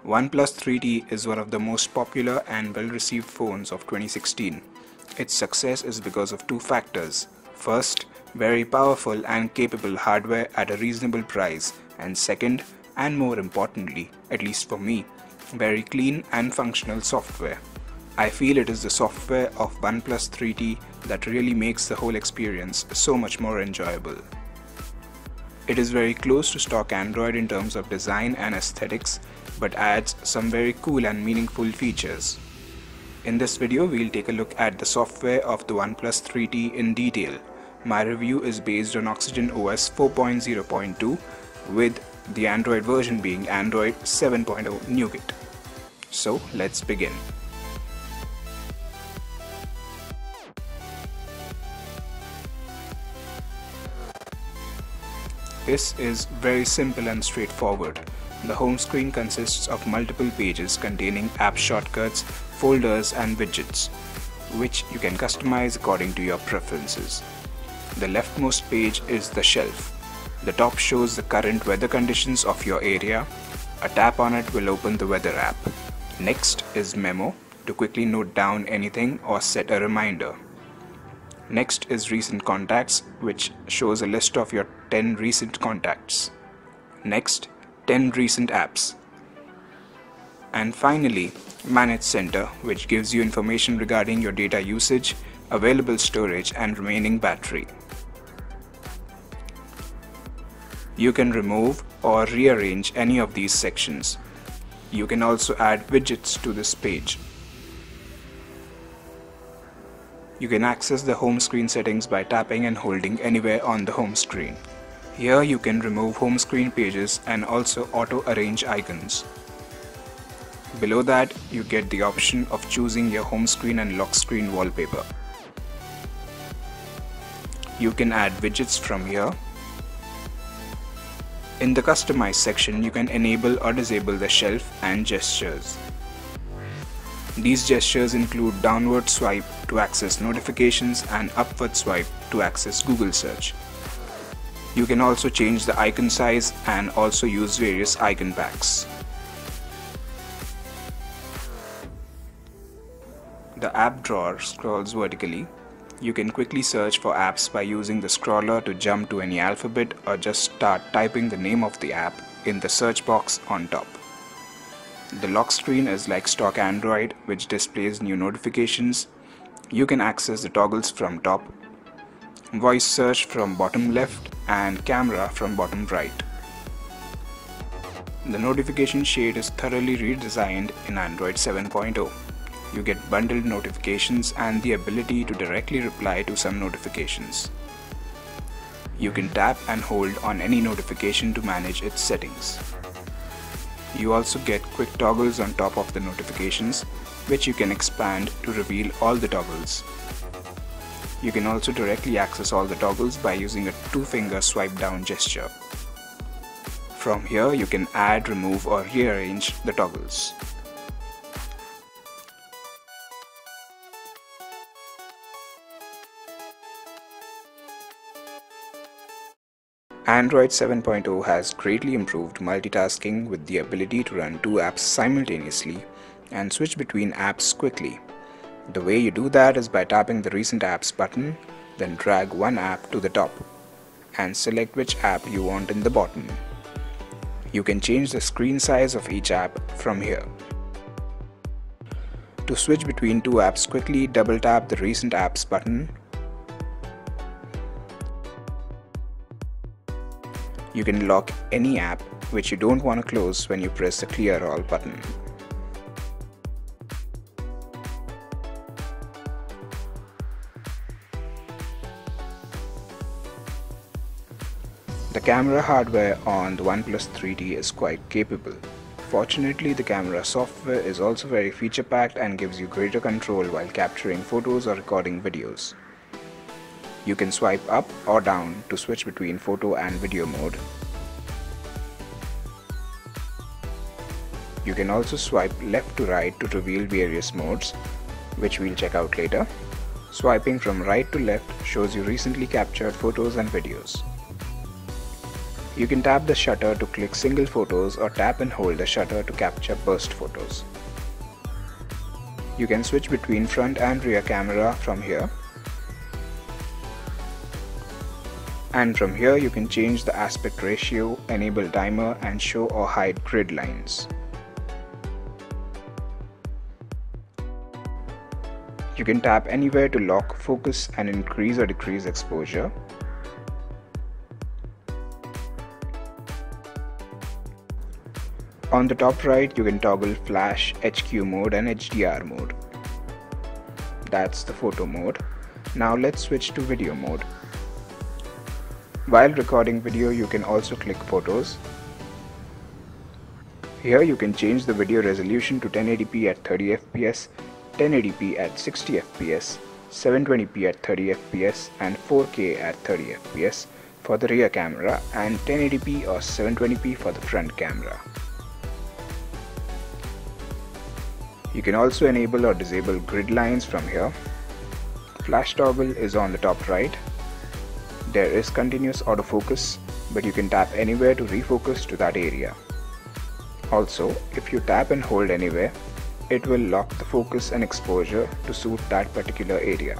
OnePlus 3T is one of the most popular and well-received phones of 2016. Its success is because of two factors. First, very powerful and capable hardware at a reasonable price, and second, and more importantly, at least for me, very clean and functional software. I feel it is the software of OnePlus 3T that really makes the whole experience so much more enjoyable. It is very close to stock Android in terms of design and aesthetics, but adds some very cool and meaningful features. In this video, we'll take a look at the software of the OnePlus 3T in detail. My review is based on Oxygen OS 4.0.2 with the Android version being Android 7.0 Nougat. So let's begin. This is very simple and straightforward. The home screen consists of multiple pages containing app shortcuts, folders and widgets, which you can customize according to your preferences. The leftmost page is the shelf. The top shows the current weather conditions of your area. A tap on it will open the weather app. Next is Memo, to quickly note down anything or set a reminder. Next is Recent Contacts, which shows a list of your 10 recent contacts. Next, 10 recent apps. And finally, Manage Center, which gives you information regarding your data usage, available storage and remaining battery. You can remove or rearrange any of these sections. You can also add widgets to this page. You can access the home screen settings by tapping and holding anywhere on the home screen. Here you can remove home screen pages and also auto-arrange icons. Below that, you get the option of choosing your home screen and lock screen wallpaper. You can add widgets from here. In the Customize section, you can enable or disable the shelf and gestures. These gestures include downward swipe to access notifications and upward swipe to access Google search. You can also change the icon size and also use various icon packs. The app drawer scrolls vertically. You can quickly search for apps by using the scroller to jump to any alphabet or just start typing the name of the app in the search box on top. The lock screen is like stock Android, which displays new notifications. You can access the toggles from top, voice search from bottom left and camera from bottom right. The notification shade is thoroughly redesigned in Android 7.0. You get bundled notifications and the ability to directly reply to some notifications. You can tap and hold on any notification to manage its settings. You also get quick toggles on top of the notifications, which you can expand to reveal all the toggles. You can also directly access all the toggles by using a two-finger swipe down gesture. From here, you can add, remove or rearrange the toggles. Android 7.0 has greatly improved multitasking with the ability to run two apps simultaneously and switch between apps quickly. The way you do that is by tapping the Recent Apps button, then drag one app to the top and select which app you want in the bottom. You can change the screen size of each app from here. To switch between two apps quickly, double tap the Recent Apps button. You can lock any app which you don't want to close when you press the Clear All button. The camera hardware on the OnePlus 3T is quite capable. Fortunately, the camera software is also very feature-packed and gives you greater control while capturing photos or recording videos. You can swipe up or down to switch between photo and video mode. You can also swipe left to right to reveal various modes, which we'll check out later. Swiping from right to left shows you recently captured photos and videos. You can tap the shutter to click single photos or tap and hold the shutter to capture burst photos. You can switch between front and rear camera from here. And from here you can change the aspect ratio, enable timer and show or hide grid lines. You can tap anywhere to lock, focus and increase or decrease exposure. On the top right, you can toggle flash, HQ mode and HDR mode. That's the photo mode. Now let's switch to video mode. While recording video, you can also click photos. Here you can change the video resolution to 1080p at 30 fps, 1080p at 60 fps, 720p at 30 fps and 4K at 30 fps for the rear camera and 1080p or 720p for the front camera. You can also enable or disable grid lines from here. Flash toggle is on the top right. There is continuous autofocus, but you can tap anywhere to refocus to that area. Also, if you tap and hold anywhere, it will lock the focus and exposure to suit that particular area.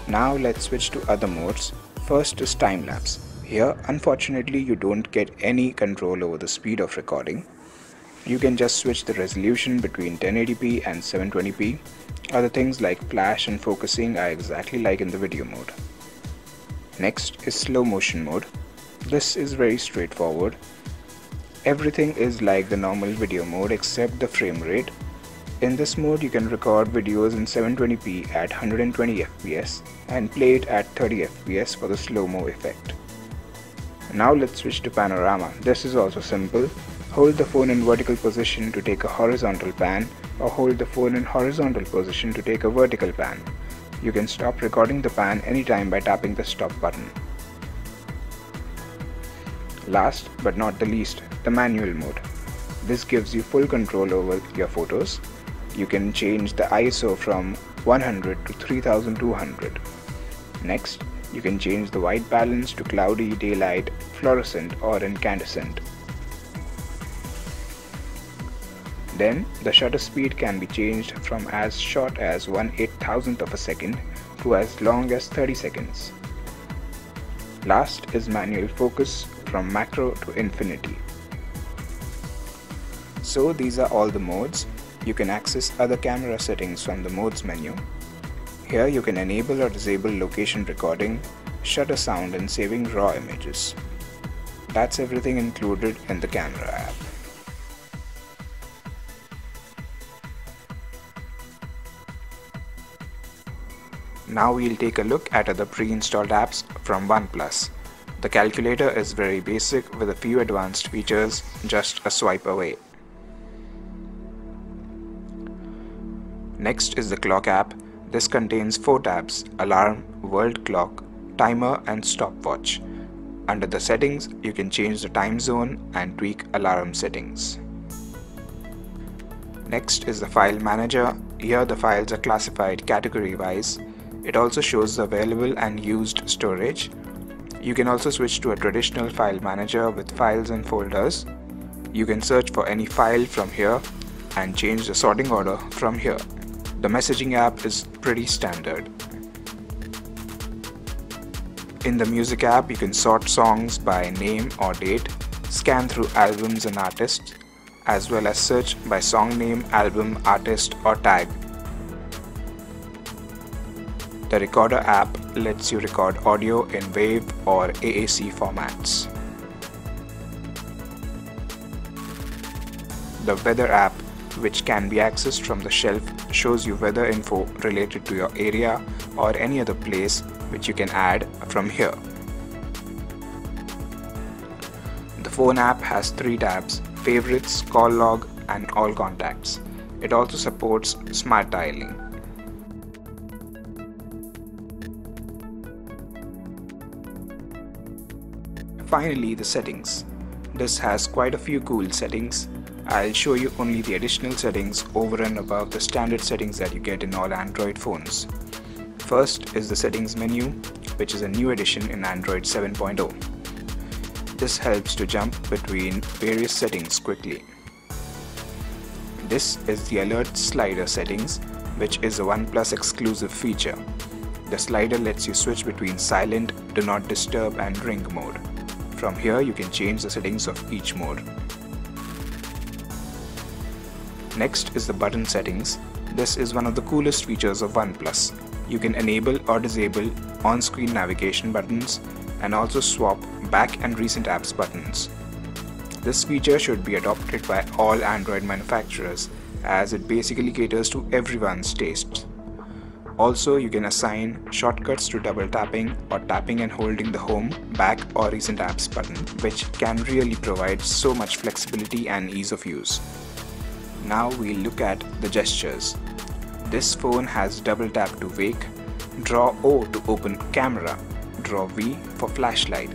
Now let's switch to other modes. First is time lapse. Here, unfortunately, you don't get any control over the speed of recording. You can just switch the resolution between 1080p and 720p. Other things like flash and focusing are exactly like in the video mode. Next is slow motion mode. This is very straightforward. Everything is like the normal video mode except the frame rate. In this mode you can record videos in 720p at 120 fps and play it at 30 fps for the slow-mo effect. Now let's switch to panorama. This is also simple. Hold the phone in vertical position to take a horizontal pan or hold the phone in horizontal position to take a vertical pan. You can stop recording the pan anytime by tapping the stop button. Last but not the least, the manual mode. This gives you full control over your photos. You can change the ISO from 100 to 3200. Next, you can change the white balance to cloudy, daylight, fluorescent or incandescent. Then the shutter speed can be changed from as short as 1/8000th of a second to as long as 30 seconds. Last is manual focus from macro to infinity. So these are all the modes. You can access other camera settings from the modes menu. Here you can enable or disable location recording, shutter sound and saving raw images. That's everything included in the camera app. Now we'll take a look at other pre-installed apps from OnePlus. The calculator is very basic with a few advanced features just a swipe away. Next is the clock app. This contains 4 tabs: alarm, world clock, timer and stopwatch. Under the settings, you can change the time zone and tweak alarm settings. Next is the file manager. Here the files are classified category wise. It also shows the available and used storage. You can also switch to a traditional file manager with files and folders. You can search for any file from here and change the sorting order from here. The messaging app is pretty standard. In the music app, you can sort songs by name or date, scan through albums and artists, as well as search by song name, album, artist or tag. The Recorder app lets you record audio in WAV or AAC formats. The Weather app, which can be accessed from the shelf, shows you weather info related to your area or any other place, which you can add from here. The Phone app has 3 tabs: Favorites, Call Log and All Contacts. It also supports smart dialing. Finally, the settings. This has quite a few cool settings. I'll show you only the additional settings over and above the standard settings that you get in all Android phones. First is the settings menu, which is a new addition in Android 7.0. This helps to jump between various settings quickly. This is the alert slider settings, which is a OnePlus exclusive feature. The slider lets you switch between silent, do not disturb and ring mode. From here you can change the settings of each mode. Next is the button settings. This is one of the coolest features of OnePlus. You can enable or disable on-screen navigation buttons and also swap back and recent apps buttons. This feature should be adopted by all Android manufacturers as it basically caters to everyone's tastes. Also, you can assign shortcuts to double tapping or tapping and holding the home, back or recent apps button, which can really provide so much flexibility and ease of use. Now we'll look at the gestures. This phone has double tap to wake, draw O to open camera, draw V for flashlight,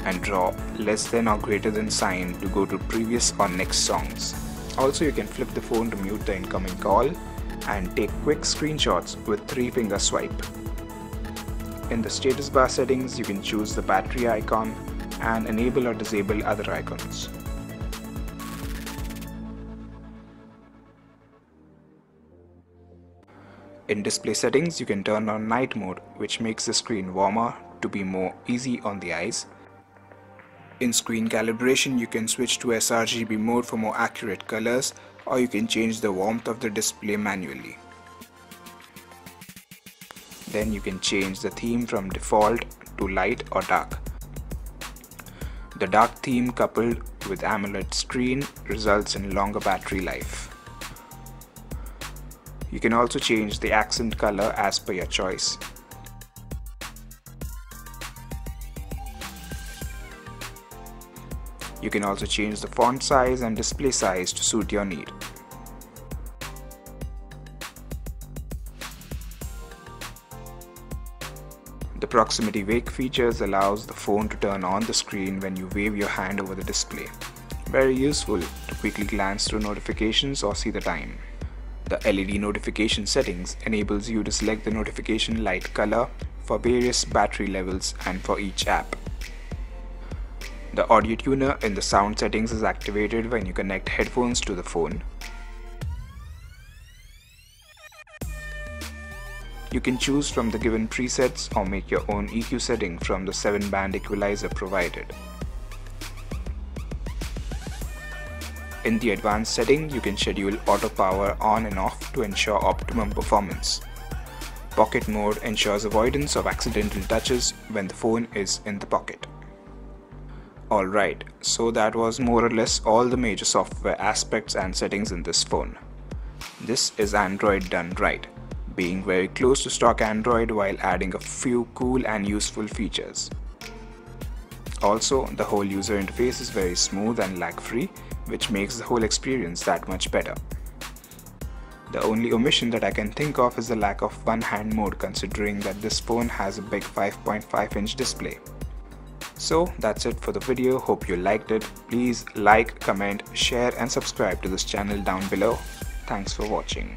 and draw less than or greater than sign to go to previous or next songs. Also, you can flip the phone to mute the incoming call and take quick screenshots with 3-finger swipe. In the status bar settings, you can choose the battery icon and enable or disable other icons. In display settings, you can turn on night mode, which makes the screen warmer to be more easy on the eyes. In screen calibration, you can switch to sRGB mode for more accurate colors, or you can change the warmth of the display manually. Then you can change the theme from default to light or dark. The dark theme coupled with AMOLED screen results in longer battery life. You can also change the accent color as per your choice. You can also change the font size and display size to suit your need. The proximity wake features allows the phone to turn on the screen when you wave your hand over the display. Very useful to quickly glance through notifications or see the time. The LED notification settings enables you to select the notification light color for various battery levels and for each app. The audio tuner in the sound settings is activated when you connect headphones to the phone. You can choose from the given presets or make your own EQ setting from the 7-band equalizer provided. In the advanced setting, you can schedule auto power on and off to ensure optimum performance. Pocket mode ensures avoidance of accidental touches when the phone is in the pocket. Alright, so that was more or less all the major software aspects and settings in this phone. This is Android done right, being very close to stock Android while adding a few cool and useful features. Also, the whole user interface is very smooth and lag-free, which makes the whole experience that much better. The only omission that I can think of is the lack of one-hand mode, considering that this phone has a big 5.5-inch display. So that's it for the video. Hope you liked it. Please like, comment, share and subscribe to this channel down below. Thanks for watching.